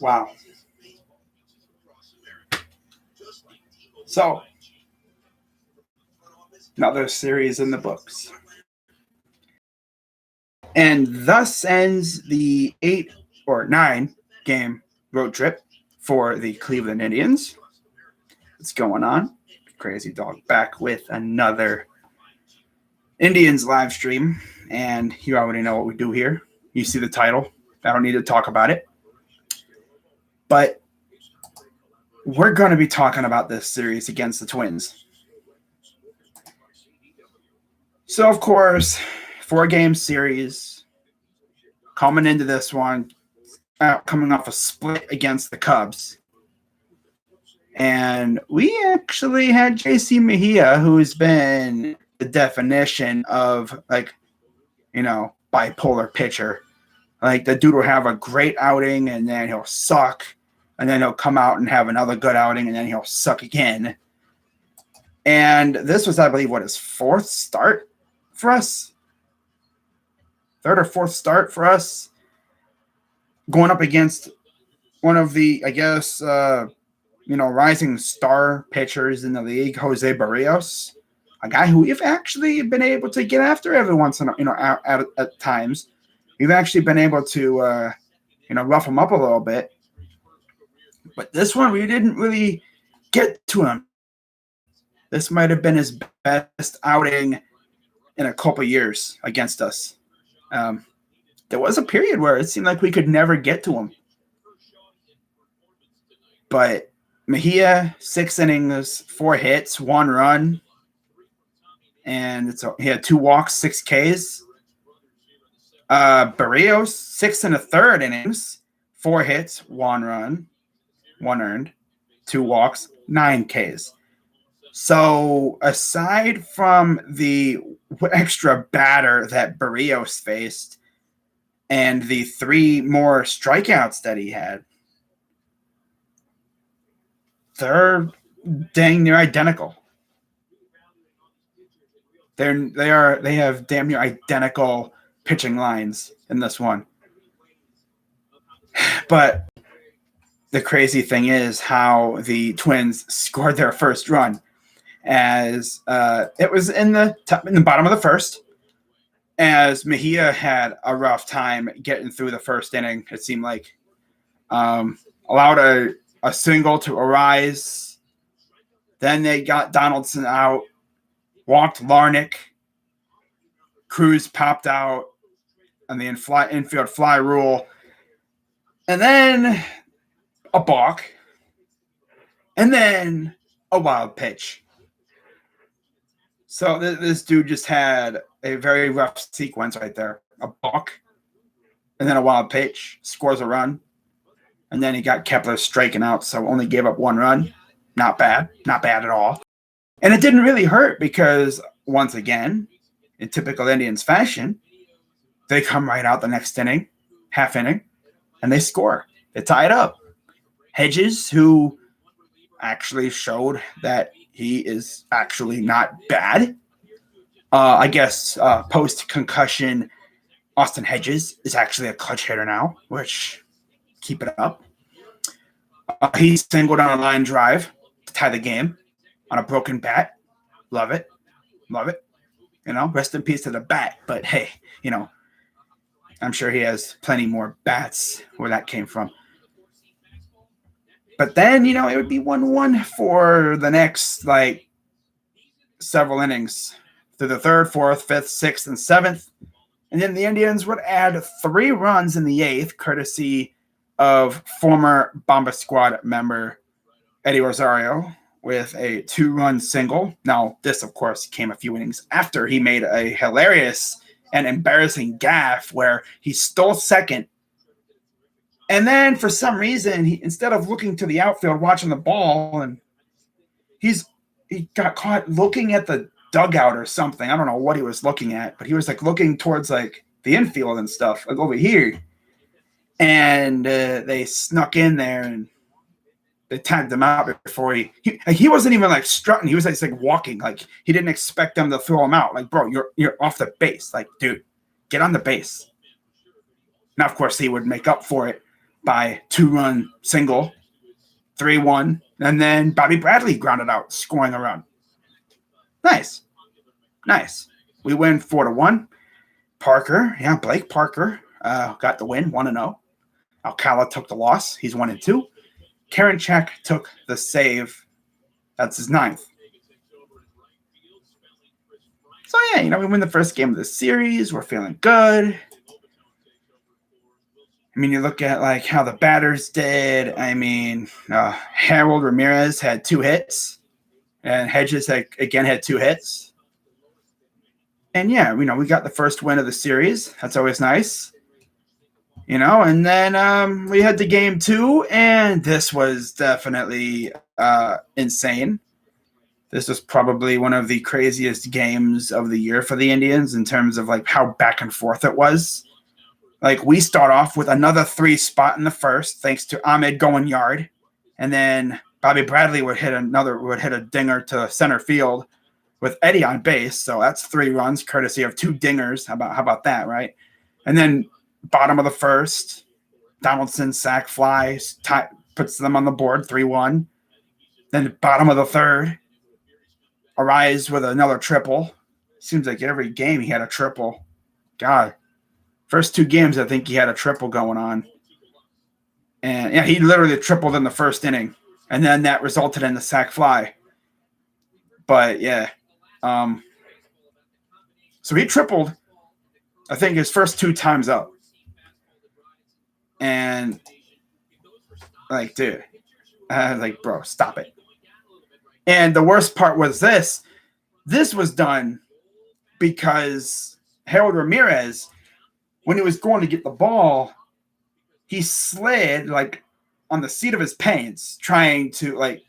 Wow. So, another series in the books. And thus ends the 8 or 9 game road trip for the Cleveland Indians. What's going on? Crazy Dog back with another Indians live stream. And you already know what we do here. You see the title. I don't need to talk about it. But we're going to be talking about this series against the Twins. So, of course, 4-game series coming into this one, coming off a split against the Cubs. And we actually had JC Mijia, who's been the definition of, bipolar pitcher. Like, the dude will have a great outing, and then he'll suck, and then he'll come out and have another good outing, and then he'll suck again. And this was, I believe, his 4th start for us? 3rd or 4th start for us, going up against one of the, rising star pitchers in the league, Jose Barrios, a guy who we've actually been able to get after every once in at times. We've actually been able to, rough him up a little bit. But this one, we didn't really get to him. This might have been his best outing in a couple years against us. There was a period where it seemed like we could never get to him. But Mijia, 6 innings, 4 hits, 1 run. And he had 2 walks, 6 Ks. Barrios, 6 1/3 innings, 4 hits, 1 run, 1 earned, 2 walks, 9 Ks. So aside from the extra batter that Barrios faced and the 3 more strikeouts that he had, they're dang near identical. They have damn near identical pitching lines in this one. But the crazy thing is how the Twins scored their first run, as it was in the bottom of the first, as Mijia had a rough time getting through the first inning. It seemed like allowed a single to arise. Then they got Donaldson out, walked Larnick. Cruz popped out on the infield fly rule. And then a balk. And then a wild pitch. So this dude just had a very rough sequence right there. A balk. And then a wild pitch. Scores a run. And then he got Kepler striking out, so only gave up 1 run. Not bad. Not bad at all. And it didn't really hurt because, once again, in typical Indians fashion, they come right out the next inning, half inning, and they score. They tie it up. Hedges, who actually showed that he is actually not bad. Post-concussion, Austin Hedges is actually a clutch hitter now, which, keep it up. He singled on a line drive to tie the game on a broken bat. Love it. Love it. Rest in peace to the bat. But, hey, I'm sure he has plenty more bats where that came from. But then, it would be 1-1 for the next, several innings through the 3rd, 4th, 5th, 6th, and 7th. And then the Indians would add 3 runs in the 8th, courtesy of former Bomba Squad member Eddie Rosario with a 2-run single. Now, this, of course, came a few innings after he made a hilarious and embarrassing gaffe where he stole second. And then, for some reason, instead of looking to the outfield, watching the ball, and he got caught looking at the dugout or something. I don't know what he was looking at, but he was looking towards the infield and stuff, over here. And they snuck in there and they tagged him out before he wasn't even strutting. He was walking. He didn't expect them to throw him out. Bro, you're off the base. Dude, get on the base. Now, of course, he would make up for it by 2-run single, 3-1, and then Bobby Bradley grounded out, scoring a run. Nice. We win 4-1. Blake Parker got the win, 1-0. Alcala took the loss. He's 1-2. Karinchak took the save. That's his 9th. So, yeah, we win the first game of the series. We're feeling good. I mean, you look at, like, how the batters did. I mean, Harold Ramirez had 2 hits. And Hedges, had 2 hits. And, yeah, we got the first win of the series. That's always nice. And then we had the game 2, and this was definitely insane. This was probably one of the craziest games of the year for the Indians in terms of, like, how back and forth it was. Like, we start off with another 3 spot in the first, thanks to Ahmed going yard. And then Bobby Bradley would hit a dinger to center field with Eddie on base. So that's 3 runs, courtesy of 2 dingers. How about that, right? And then bottom of the first, Donaldson sac fly, puts them on the board, 3-1. Then bottom of the third, Arise with another triple. Seems like every game he had a triple. God. First 2 games, I think he had a triple going on. And, yeah, he literally tripled in the first inning. And then that resulted in the sac fly. But, yeah. So he tripled, I think, his first 2 times up. And, like, dude. I was like, bro, stop it. And the worst part was this. This was done because Harold Ramirez, when he was going to get the ball, he slid, like, on the seat of his pants, trying to, like,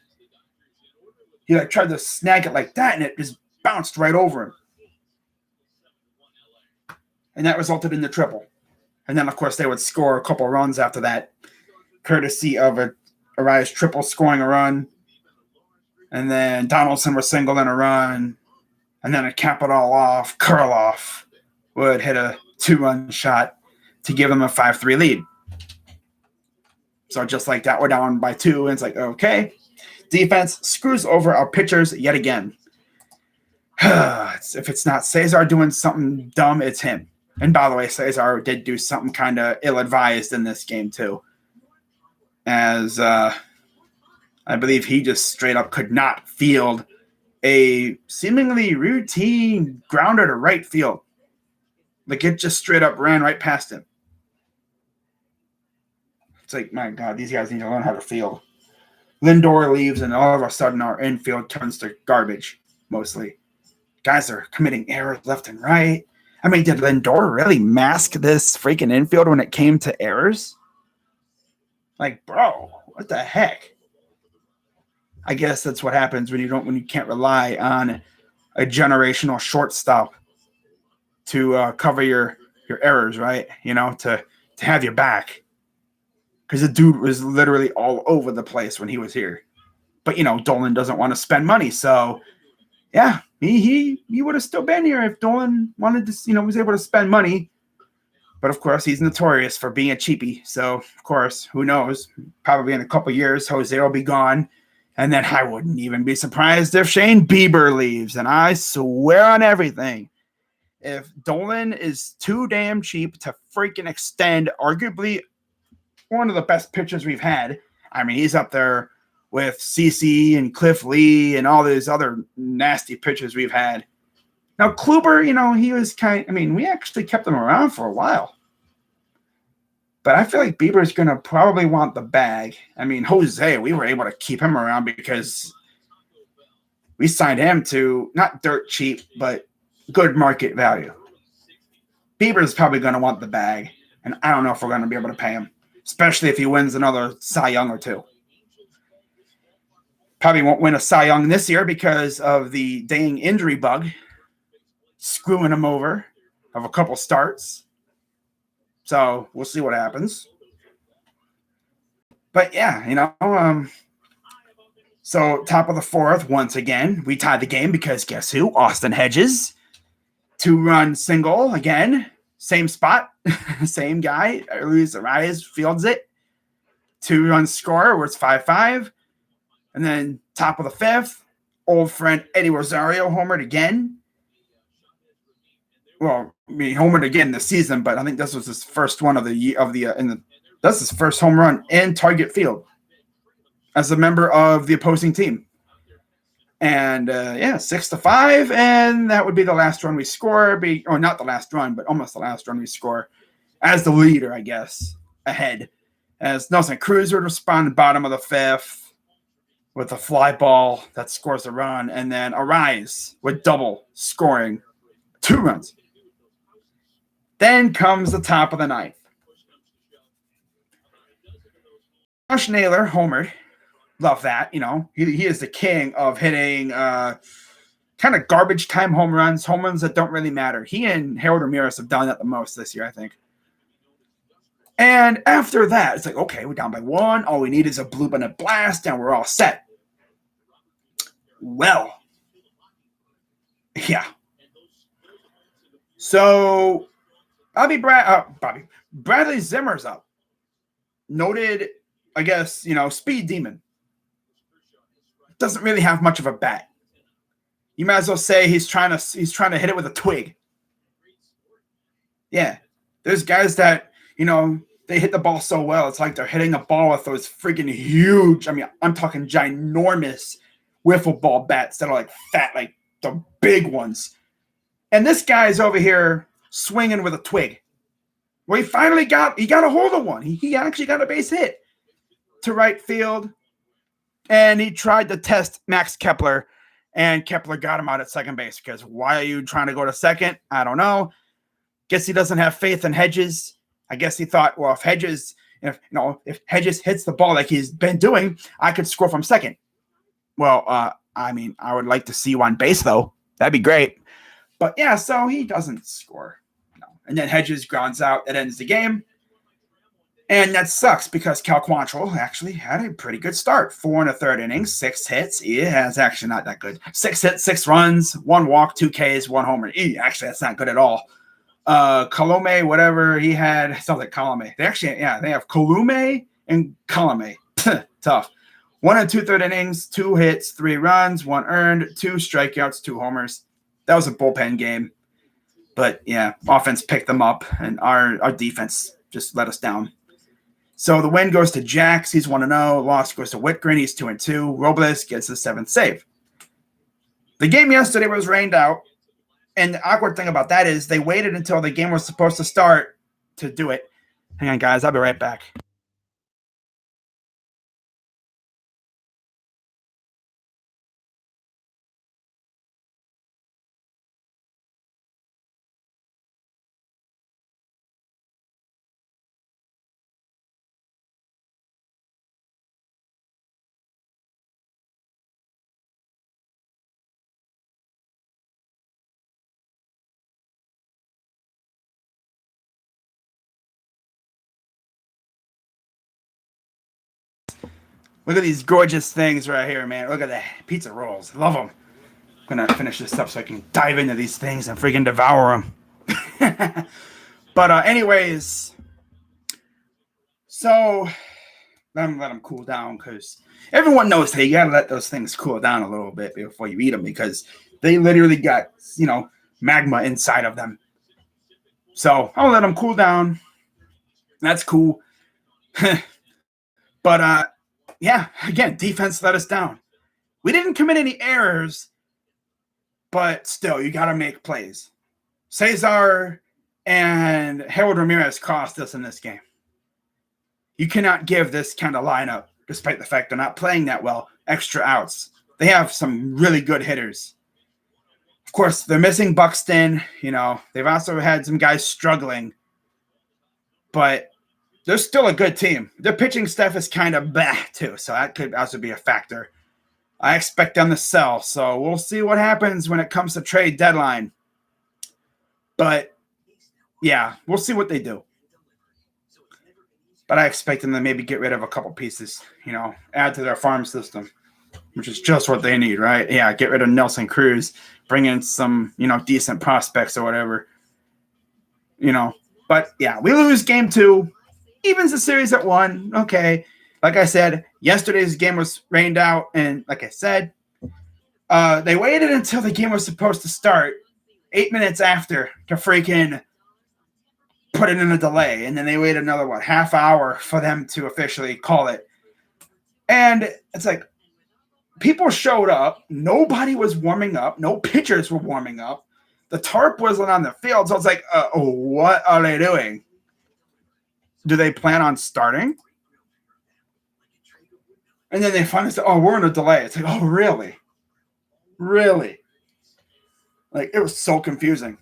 he, like, tried to snag it like that, and it just bounced right over him. And that resulted in the triple. And then, of course, they would score a couple runs after that, courtesy of a Arias triple scoring a run. And then Donaldson was singled in a run. And then to cap it all off, Kurloff would hit a 2-run shot to give them a 5-3 lead. So just like that, we're down by 2. And it's like, okay. Defense screws over our pitchers yet again. If it's not Cesar doing something dumb, it's him. And by the way, Cesar did do something kind of ill-advised in this game too. As I believe he just straight up could not field a seemingly routine grounder to right field. Like, it just straight up ran right past him. It's like, my God, these guys need to learn how to field. Lindor leaves, and all of a sudden our infield turns to garbage, mostly. Guys are committing errors left and right. I mean, did Lindor really mask this freaking infield when it came to errors? Like, bro, what the heck? I guess that's what happens when you can't rely on a generational shortstop to cover your errors, right? To have your back. Because the dude was literally all over the place when he was here. But, Dolan doesn't want to spend money. So, yeah, he would have still been here if Dolan wanted to, was able to spend money. But, of course, he's notorious for being a cheapie. So, of course, who knows? Probably in a couple years, Jose will be gone. And then I wouldn't even be surprised if Shane Bieber leaves. And I swear on everything, if Dolan is too damn cheap to freaking extend arguably one of the best pitchers we've had. I mean, he's up there with CC and Cliff Lee and all these other nasty pitchers we've had. Now, Kluber, he was we actually kept him around for a while. But I feel like Bieber's going to probably want the bag. I mean, Jose, we were able to keep him around because we signed him to not dirt cheap, but good market value. Bieber's probably going to want the bag, and I don't know if we're going to be able to pay him, especially if he wins another Cy Young or 2. Probably won't win a Cy Young this year because of the dang injury bug screwing him over of a couple starts. So we'll see what happens. But yeah, so top of the 4th, once again, we tied the game because guess who? Austin Hedges. 2-run single again. Same spot. Same guy. Luis Arias fields it. 2-run scorer where it's 5-5. And then top of the fifth, old friend Eddie Rosario homered again. Well, I mean, homered again this season, but I think this was his first one that's his first home run in Target Field as a member of the opposing team. And 6-5, and that would be the last run we score. Or not the last run, but almost the last run we score as the leader, I guess, ahead. As Nelson Cruz would respond bottom of the fifth with a fly ball that scores a run, and then Arise with double scoring 2 runs. Then comes the top of the ninth. Josh Naylor homered. Love that. He is the king of hitting kind of garbage time home runs that don't really matter. He and Harold Ramirez have done that the most this year, I think. And after that, it's like, okay, we're down by 1. All we need is a bloop and a blast, and we're all set. Well, yeah. So Bradley Zimmer's up. Noted, I guess, speed demon. Doesn't really have much of a bat. You might as well say he's trying to hit it with a twig. Yeah. There's guys that, they hit the ball so well. It's like they're hitting the ball with those freaking huge, I'm talking ginormous wiffle ball bats that are like fat, like the big ones. And this guy's over here swinging with a twig. Well, he finally got a hold of one. He actually got a base hit to right field. And he tried to test Max Kepler, and Kepler got him out at second base because why are you trying to go to second? I don't know. Guess he doesn't have faith in Hedges. I guess he thought, well, if Hedges hits the ball like he's been doing, I could score from second. Well, I would like to see you on base, though. That'd be great. But, yeah, so he doesn't score. No. And then Hedges grounds out. It ends the game. And that sucks because Cal Quantrill actually had a pretty good start. 4 1/3 innings, 6 hits. Yeah, it's actually not that good. 6 hits, 6 runs, 1 walk, 2 Ks, 1 homer. Actually, that's not good at all. Colome, whatever he had. It sounds like Colome. They have Colume and Colome. Tough. 1 2/3 innings, 2 hits, 3 runs, 1 earned, 2 strikeouts, 2 homers. That was a bullpen game. But, yeah, offense picked them up, and our defense just let us down. So the win goes to Jax. He's 1-0. Loss goes to Whitgren. He's 2-2. Robles gets his 7th save. The game yesterday was rained out. And the awkward thing about that is they waited until the game was supposed to start to do it. Hang on, guys. I'll be right back. Look at these gorgeous things right here, man. Look at the pizza rolls. Love them. I'm going to finish this up so I can dive into these things and freaking devour them. But anyways, so let them cool down because everyone knows, hey, you got to let those things cool down a little bit before you eat them because they literally got, magma inside of them. So I'll let them cool down. That's cool. But, yeah, again, defense let us down. We didn't commit any errors, but still, you got to make plays. Cesar and Harold Ramirez cost us in this game. You cannot give this kind of lineup, despite the fact they're not playing that well, extra outs. They have some really good hitters. Of course, they're missing Buxton. They've also had some guys struggling. But they're still a good team. Their pitching staff is kind of bad, too, so that could also be a factor. I expect them to sell, so we'll see what happens when it comes to trade deadline. But, yeah, we'll see what they do. But I expect them to maybe get rid of a couple pieces, add to their farm system, which is just what they need, right? Yeah, get rid of Nelson Cruz, bring in some, decent prospects or whatever. But, yeah, we lose game 2. Evens the series at 1. Okay. Like I said, yesterday's game was rained out, and like I said, they waited until the game was supposed to start, 8 minutes after, to freaking put it in a delay, and then they waited another half hour for them to officially call it. And it's like, people showed up, nobody was warming up, no pitchers were warming up, the tarp wasn't on the field, so it's like, what are they doing? Do they plan on starting? And then they finally said, we're in a delay. It's like, oh, really? Like, it was so confusing.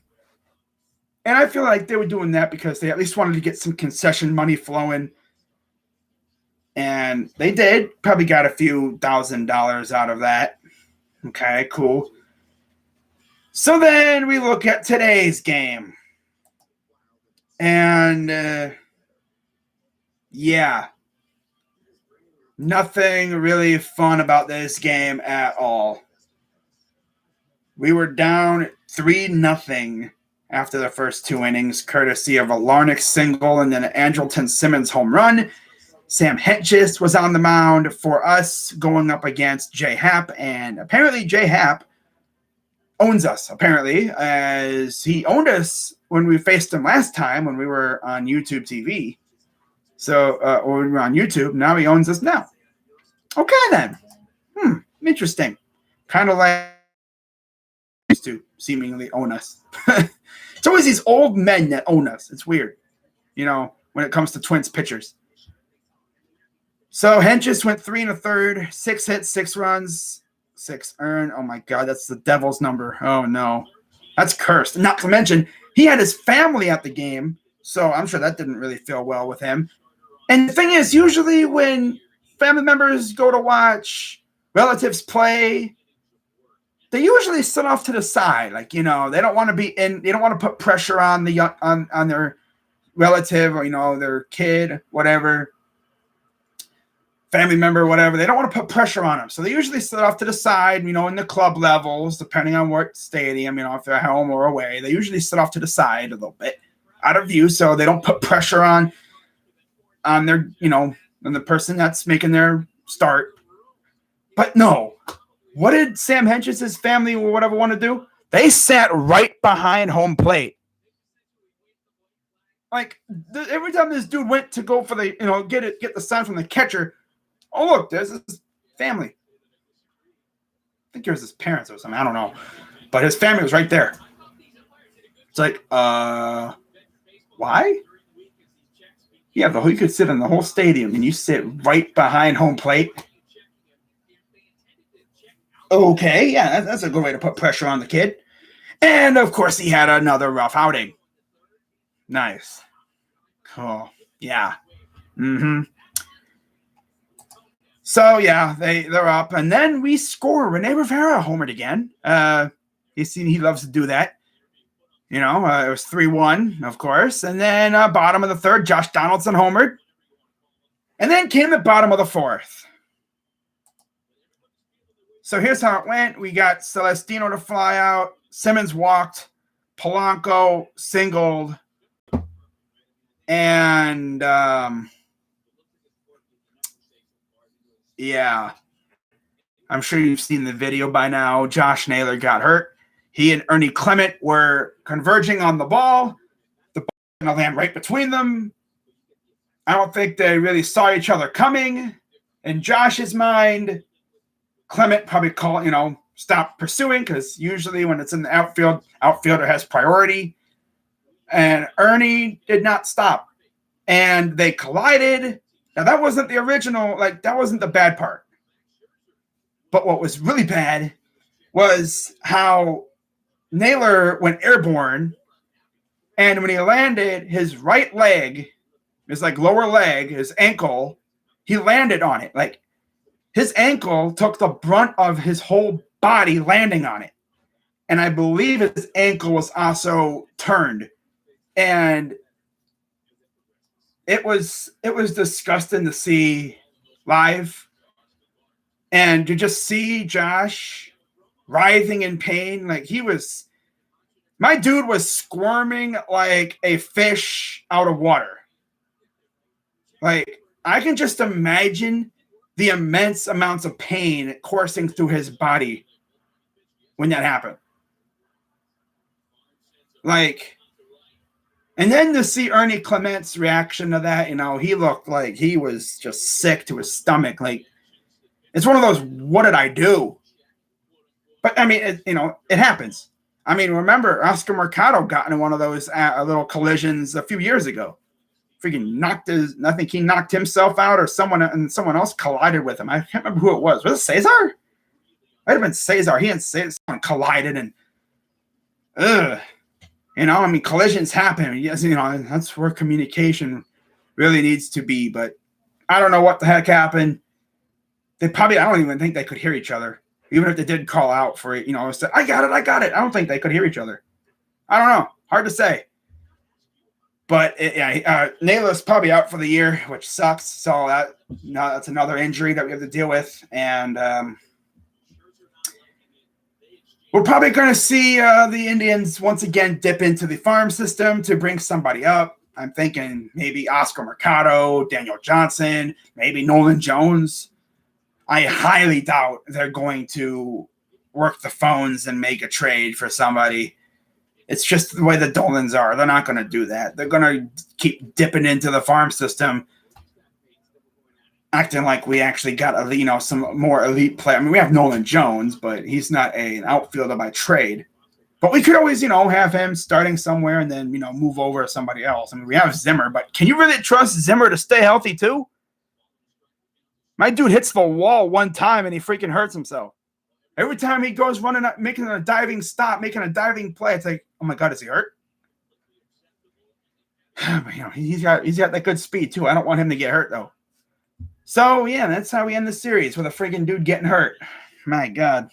And I feel like they were doing that because they at least wanted to get some concession money flowing. And they did. Probably got a few $1,000 out of that. Okay, cool. So then we look at today's game. And, yeah. Nothing really fun about this game at all. We were down 3-0 after the first 2 innings, courtesy of a Larnach single and then an Andrelton Simmons home run. Sam Hedges was on the mound for us, going up against Jay Happ, and apparently Jay Happ owns us, apparently, as he owned us when we faced him last time when we were on YouTube TV. So, or we were on YouTube, now he owns us now. Okay, then. Interesting. Kind of like used to seemingly own us. It's always these old men that own us. It's weird, when it comes to Twins pitchers. So Hedges went 3 1/3, 6 hits, 6 runs, 6 earned. Oh my God, that's the devil's number. Oh no, that's cursed. Not to mention, he had his family at the game, so I'm sure that didn't really feel well with him. And the thing is, usually when family members go to watch relatives play, they usually sit off to the side. Like, they don't want to be in, they don't want to put pressure on the on their relative or, their kid, whatever, family member, whatever. They don't want to put pressure on them. So they usually sit off to the side, in the club levels, depending on what stadium, if they're home or away. They usually sit off to the side a little bit out of view so they don't put pressure on their, on the person that's making their start. But no. What did Sam Hedges' family or whatever want to do? They sat right behind home plate. Like, every time this dude went to go for the, get the sign from the catcher, oh, look, there's his family. I think it was his parents or something. I don't know. But his family was right there. It's like, why? Yeah, you could sit in the whole stadium and you sit right behind home plate. Okay, yeah, that's a good way to put pressure on the kid. And, of course, he had another rough outing. Nice. Cool. Yeah. So, yeah, they're up. And then we score. Rene Rivera homered again. He loves to do that. It was 3-1, of course. And then bottom of the third, Josh Donaldson homered. And then came the bottom of the fourth. So here's how it went. We got Celestino to fly out. Simmons walked. Polanco singled. And, yeah. I'm sure you've seen the video by now. Josh Naylor got hurt. He and Ernie Clement were converging on the ball. The ball was going to land right between them. I don't think they really saw each other coming. In Josh's mind, Clement probably called, stop pursuing, because usually when it's in the outfield, outfielder has priority. And Ernie did not stop. And they collided. Now, that wasn't the original, that wasn't the bad part. But what was really bad was how Naylor went airborne, and when he landed, his right leg, his lower leg, his ankle, he landed on it. His ankle took the brunt of his whole body landing on it. And I believe his ankle was also turned. And it was disgusting to see live. And to just see Josh writhing in pain. My dude was squirming like a fish out of water. I can just imagine the immense amounts of pain coursing through his body when that happened. Like, and then to see Ernie Clement's reaction to that, he looked like he was just sick to his stomach. Like, it's one of those, what did I do? But, I mean, it happens. I mean, remember, Oscar Mercado got into one of those little collisions a few years ago. Freaking I think he knocked himself out, or someone else collided with him. I can't remember who it was. Was it Cesar? Might have been Cesar. He and someone collided, and I mean, collisions happen. Yes, that's where communication really needs to be. But I don't know what the heck happened. I don't even think they could hear each other. Even if they did call out for it, I got it. I don't think they could hear each other. I don't know. Hard to say. But Naylor's probably out for the year, which sucks. So that's another injury that we have to deal with. And we're probably going to see the Indians once again dip into the farm system to bring somebody up. I'm thinking maybe Oscar Mercado, Daniel Johnson, maybe Nolan Jones. I highly doubt they're going to work the phones and make a trade for somebody. It's just the way the Dolans are. They're not going to do that. They're going to keep dipping into the farm system, acting like we actually got some more elite player. I mean, we have Nolan Jones, but he's not an outfielder by trade. But we could always, have him starting somewhere and then, move over to somebody else. I mean, we have Zimmer, but can you really trust Zimmer to stay healthy too? My dude hits the wall one time and he freaking hurts himself. Every time he goes running up, making a diving stop, making a diving play, it's like, oh my God, is he hurt? He's got that good speed too. I don't want him to get hurt though. So yeah, that's how we end the series, with a freaking dude getting hurt. My God.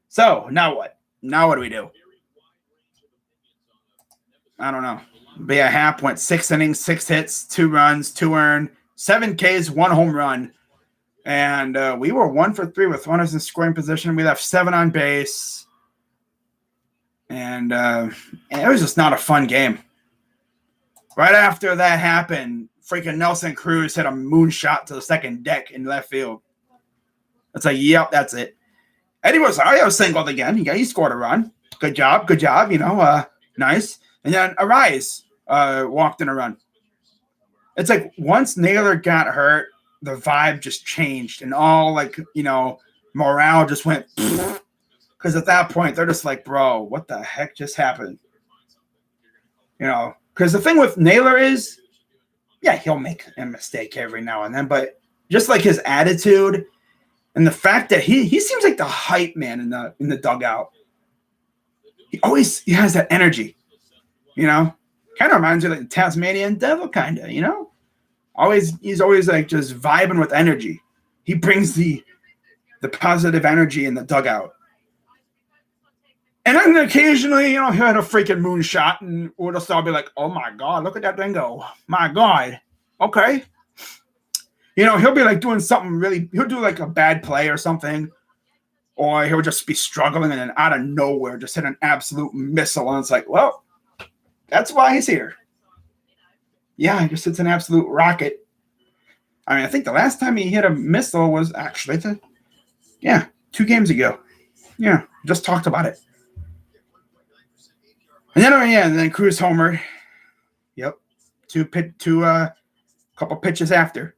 So now what? Now what do we do? I don't know. But yeah, Happ went 6 innings, 6 hits, 2 runs, 2 earned, 7 Ks, 1 home run. And we were 1 for 3 with runners in scoring position. We left 7 on base. And it was just not a fun game. Right after that happened, freaking Nelson Cruz hit a moonshot to the second deck in left field. It's like, yep, that's it. Eddie Rosario singled again. He scored a run. Good job. Nice. And then Arise walked in a run. It's like once Naylor got hurt, the vibe just changed, and all morale just went, because at that point they're just like, bro, what the heck just happened? Because the thing with Naylor is, yeah, he'll make a mistake every now and then, but just like his attitude and the fact that he seems like the hype man in the dugout. He has that energy, kind of reminds you like the Tasmanian Devil, kind of, he's always like just vibing with energy. He brings the positive energy in the dugout. And then occasionally, he'll hit a freaking moonshot, and we'll just all be like, oh my God, look at that thing go. My God. Okay. He'll be like doing something he'll do like a bad play or something, or he'll just be struggling and then out of nowhere just hit an absolute missile. And it's like, well, that's why he's here. Yeah, he just hits an absolute rocket. I mean, I think the last time he hit a missile was actually 2 games ago. Yeah, just talked about it. And then Cruz homered. Yep, couple pitches after.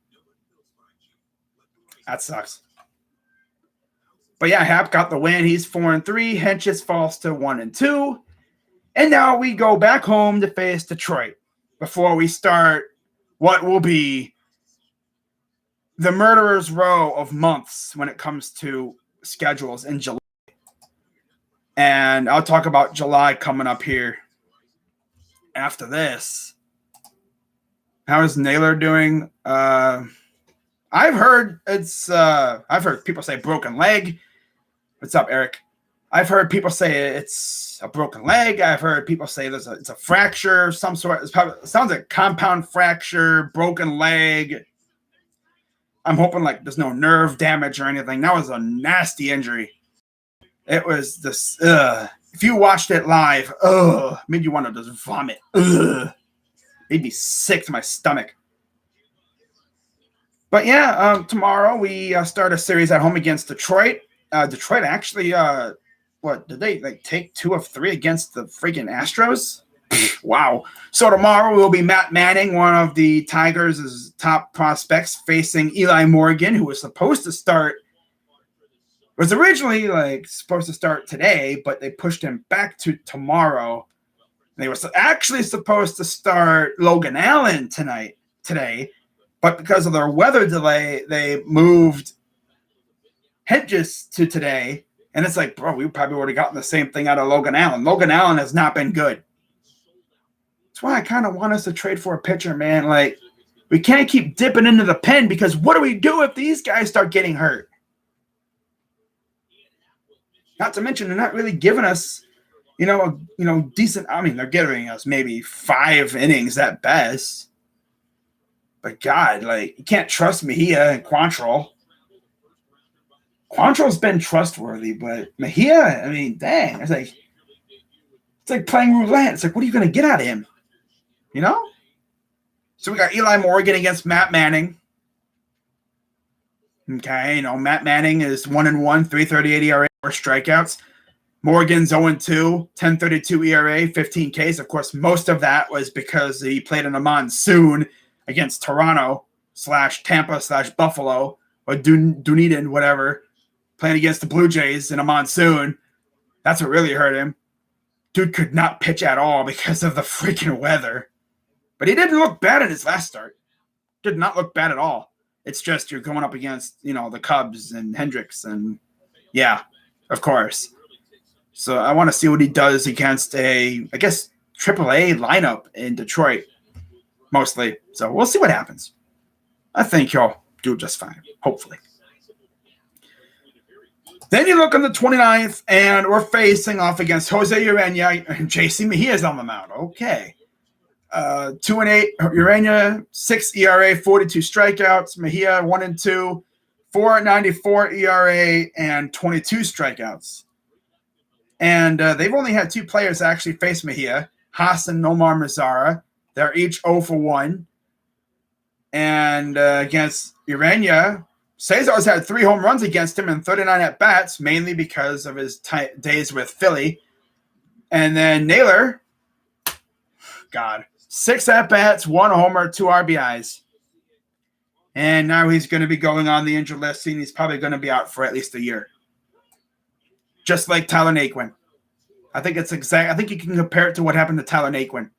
That sucks. But yeah, Happ got the win. He's 4-3. Hedges falls to 1-2. And now we go back home to face Detroit before we start what will be the murderer's row of months when it comes to schedules in July. And I'll talk about July coming up here after this. How is Naylor doing? I've heard people say broken leg. What's up, Eric? I've heard people say it's a broken leg. I've heard people say it's a fracture of some sort. It sounds like compound fracture, broken leg. I'm hoping like there's no nerve damage or anything. That was a nasty injury. It was this. If you watched it live, made you want to just vomit. Made me sick to my stomach. But yeah, tomorrow we start a series at home against Detroit. Detroit actually, what did they like take 2 of 3 against the freaking Astros? Wow. So tomorrow will be Matt Manning, one of the Tigers' top prospects, facing Eli Morgan, who was supposed to start. Was originally like supposed to start today, but they pushed him back to tomorrow. They were actually supposed to start Logan Allen today, but because of their weather delay, they moved Hedges to today. And it's like, bro, we probably would have gotten the same thing out of Logan Allen. Logan Allen has not been good. That's why I kind of want us to trade for a pitcher, man. Like, we can't keep dipping into the pen because what do we do if these guys start getting hurt? Not to mention, they're not really giving us, decent. I mean, they're giving us maybe 5 innings at best. But God, like, you can't trust Mijia and Quantrill. Quantrill's been trustworthy, but Mijia, I mean, dang, it's like playing roulette. It's like, what are you going to get out of him? You know? So we got Eli Morgan against Matt Manning. Okay, Matt Manning is 1-1, 3.38 ERA, 4 strikeouts. Morgan's 0-2, 10.32 ERA, 15 Ks. Of course, most of that was because he played in a monsoon against Toronto / Tampa / Buffalo or Dunedin, whatever, playing against the Blue Jays in a monsoon. That's what really hurt him. Dude could not pitch at all because of the freaking weather. But he didn't look bad in his last start. Did not look bad at all. It's just you're going up against, the Cubs and Hendricks and, yeah, of course. So I want to see what he does against AAA lineup in Detroit, mostly. So we'll see what happens. I think he'll do just fine, hopefully. Then you look on the 29th, and we're facing off against Jose Urena and JC Mejia's on the mound. Okay. 2-8, Urena, 6 ERA, 42 strikeouts. Mijia, 1-2, 4.94 ERA, and 22 strikeouts. And they've only had 2 players actually face Mijia, Haas and Nomar Mazara. They're each 0-1. And against Urena, Cesar's had 3 home runs against him and 39 at-bats, mainly because of his days with Philly. And then Naylor, 6 at-bats, 1 homer, 2 RBIs. And now he's going to be going on the injured list, and he's probably going to be out for at least a year. Just like Tyler Naquin. I think you can compare it to what happened to Tyler Naquin.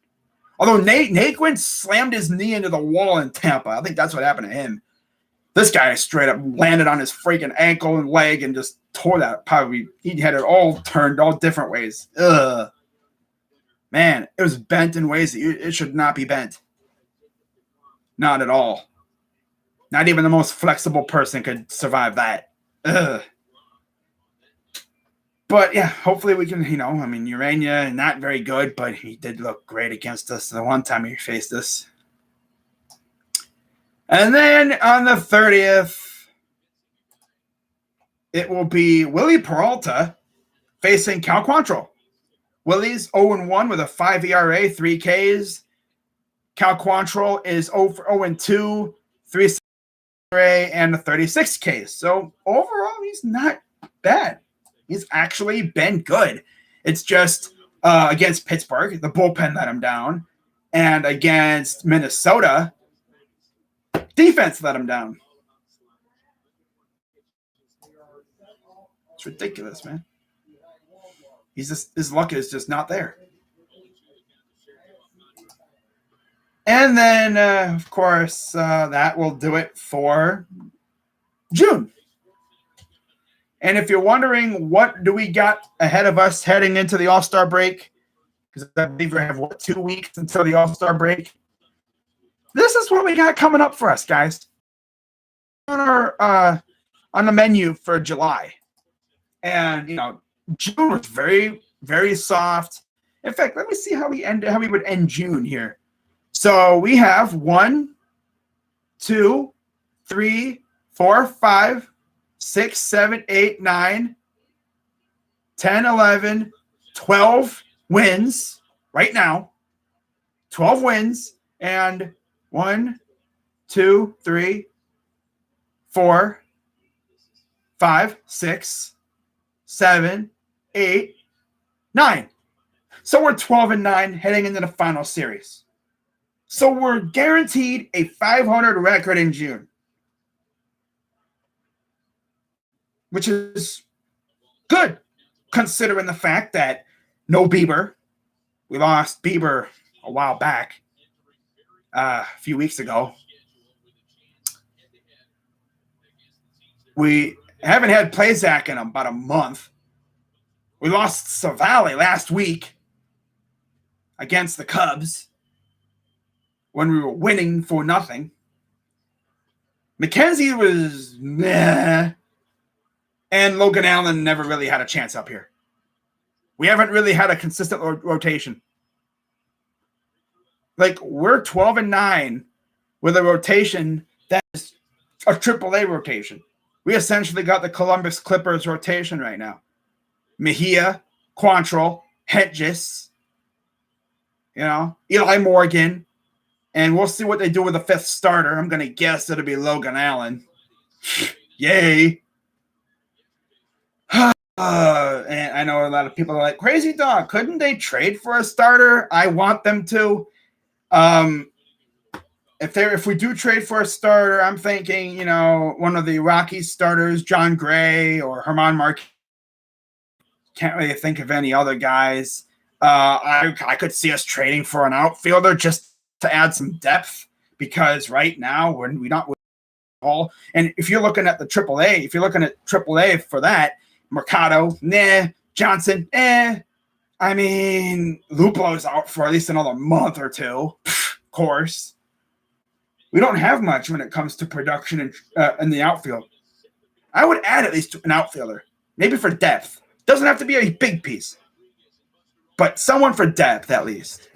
Although Naquin slammed his knee into the wall in Tampa. I think that's what happened to him. This guy straight up landed on his freaking ankle and leg and just tore that. Probably he had it all turned all different ways. Ugh. Man, it was bent in ways that it should not be bent. Not at all. Not even the most flexible person could survive that. Ugh. But yeah, hopefully we can, Urena, not very good, but he did look great against us the one time he faced us. And then on the 30th, it will be Willy Peralta facing Cal Quantrill. Willy's 0-1 with a 5 ERA, 3 Ks. Cal Quantrill is 0-2, 3 ERA, and a 36 Ks. So overall, he's not bad. He's actually been good. It's just against Pittsburgh, the bullpen let him down. And against Minnesota, defense let him down. It's ridiculous, man. His luck is just not there. And then, of course, that will do it for June. And if you're wondering what do we got ahead of us heading into the All-Star break, because I believe we have, 2 weeks until the All-Star break. This is what we got coming up for us, guys. On the menu for July. And, June was very, very soft. In fact, let me see how we would end June here. So we have 1, 2, 3, 4, 5, 6, 7, 8, 9, 10, 11, 12 wins right now. 12 wins and 1, 2, 3, 4, 5, 6, 7, 8, 9. So we're 12-9 heading into the final series. So we're guaranteed a 500 record in June, which is good considering the fact that no Bieber. We lost Bieber a while back, a few weeks ago. We haven't had Plazak in about a month. We lost Savali last week against the Cubs when we were winning for nothing. McKenzie was meh. And Logan Allen never really had a chance up here. We haven't really had a consistent rotation. Like, we're 12-9 with a rotation that is a AAA rotation. We essentially got the Columbus Clippers rotation right now. Mijia, Quantrill, Hedges, Eli Morgan, and we'll see what they do with the fifth starter. I'm going to guess it'll be Logan Allen. Yay. And I know a lot of people are like, crazy dog, couldn't they trade for a starter? I want them to. If we do trade for a starter, I'm thinking, one of the Rockies starters, John Gray or Herman Marquez. Can't really think of any other guys. I could see us trading for an outfielder just to add some depth, because right now we're not with all. And if you're looking at the AAA, for that, Mercado, nah. Johnson, I mean, Luplo's out for at least another month or two. Of course. We don't have much when it comes to production in the outfield. I would add at least an outfielder, maybe for depth. Doesn't have to be a big piece, but someone for depth at least.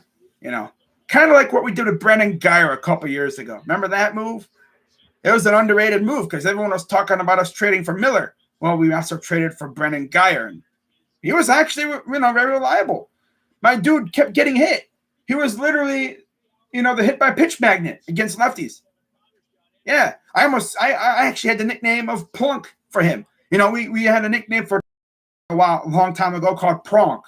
Kind of like what we did with Brennan Geyer a couple years ago. Remember that move? It was an underrated move because everyone was talking about us trading for Miller. Well, we also traded for Brennan Geyer. He was actually, very reliable. My dude kept getting hit. He was literally, the hit by pitch magnet against lefties. Yeah, I actually had the nickname of Plunk for him. We had a nickname for a long time ago called Pronk.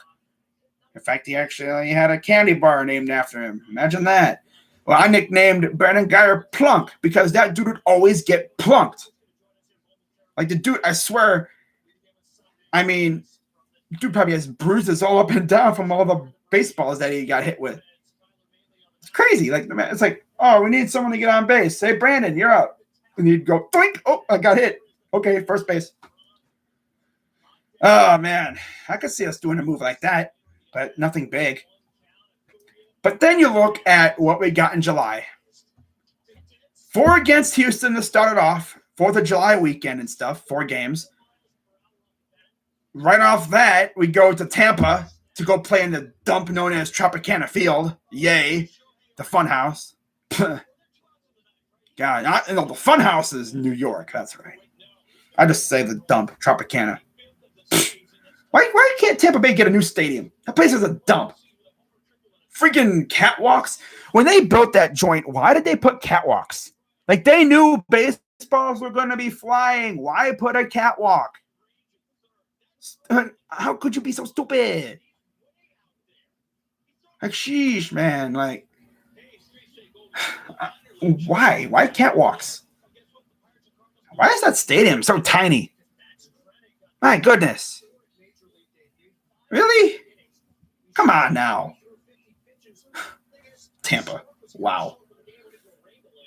In fact, he actually had a candy bar named after him. Imagine that. Well, I nicknamed Brennan Geyer Plunk because that dude would always get plunked. Like the dude, I swear, dude probably has bruises all up and down from all the baseballs that he got hit with. It's crazy. It's like, oh, we need someone to get on base. Say, Brandon, you're up. And he'd go, doink. Oh, I got hit. Okay, first base. Oh, man. I could see us doing a move like that, but nothing big. But then you look at what we got in July. 4 against Houston to start it off. 4th of July weekend and stuff. 4 games. Right off that, we go to Tampa to go play in the dump known as Tropicana Field. Yay. The Funhouse. God, the Funhouse is New York. That's right. I just say the dump, Tropicana. Why can't Tampa Bay get a new stadium? That place is a dump. Freaking catwalks. When they built that joint, why did they put catwalks? Like, they knew baseballs were going to be flying. Why put a catwalk? How could you be so stupid? Like, sheesh, man. Like, why? Why catwalks? Why is that stadium so tiny? My goodness. Really? Come on now. Tampa. Wow.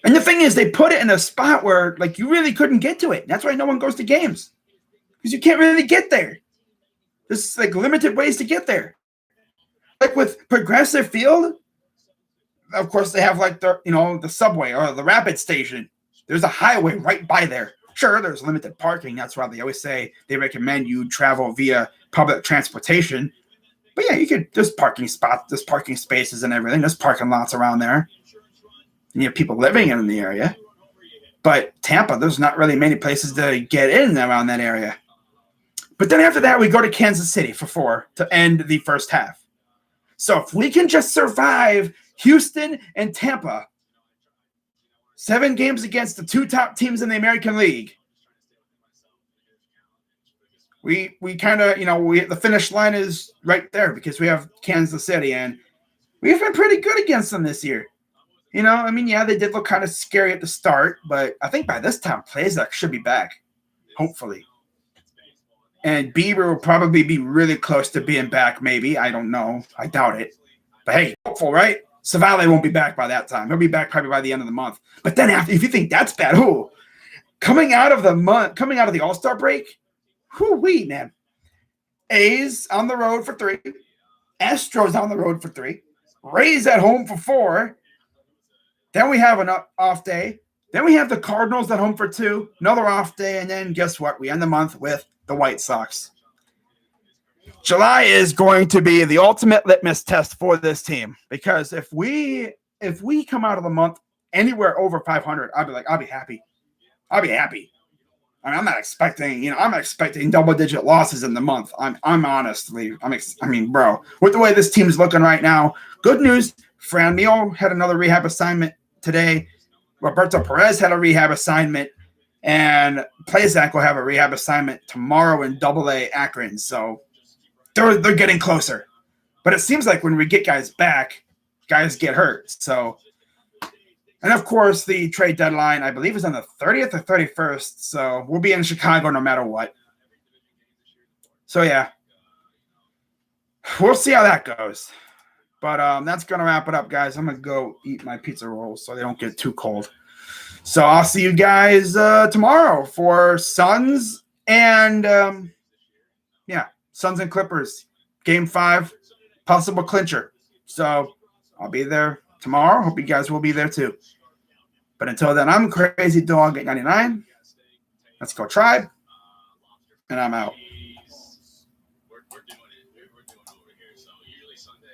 And the thing is, they put it in a spot where, like, you really couldn't get to it. That's why no one goes to games. Because you can't really get there. There's, like, limited ways to get there. Like, with Progressive Field, of course, they have, like, the subway or the rapid station. There's a highway right by there. Sure, there's limited parking. That's why they always say they recommend you travel via public transportation. But yeah, there's parking spots, there's parking spaces and everything. There's parking lots around there. And you have people living in the area. But Tampa, there's not really many places to get in around that area. But then after that, we go to Kansas City for 4 to end the first half. So if we can just survive Houston and Tampa, 7 games against the 2 top teams in the American League. We kind of, the finish line is right there because we have Kansas City, and we've been pretty good against them this year. Yeah, they did look kind of scary at the start, but I think by this time, Plazak should be back, hopefully. And Bieber will probably be really close to being back, maybe. I don't know. I doubt it. But hey, hopeful, right? Savale won't be back by that time. He'll be back probably by the end of the month. But then if you think that's bad, coming out of the All-Star break, whoo-wee, man. A's on the road for 3. Astros on the road for 3. Rays at home for 4. Then we have an off day. Then we have the Cardinals at home for 2. Another off day. And then guess what? We end the month with the White Sox. July is going to be the ultimate litmus test for this team, because if we come out of the month anywhere over 500, I'll be happy. I'll be happy. I mean, I'm not expecting double-digit losses in the month. Bro, with the way this team's looking right now, good news. Franmil had another rehab assignment today. Roberto Perez had a rehab assignment, and Plazak will have a rehab assignment tomorrow in AA Akron. So they're getting closer. But it seems like when we get guys back, guys get hurt. So, and of course, the trade deadline, I believe, is on the 30th or 31st. So we'll be in Chicago no matter what. So, yeah. We'll see how that goes. But that's going to wrap it up, guys. I'm going to go eat my pizza rolls so they don't get too cold. So I'll see you guys tomorrow for Suns and, Suns and Clippers. Game 5, possible clincher. So I'll be there tomorrow. Hope you guys will be there too. But until then, I'm Crazy Dog at 99. Let's go Tribe. And I'm out.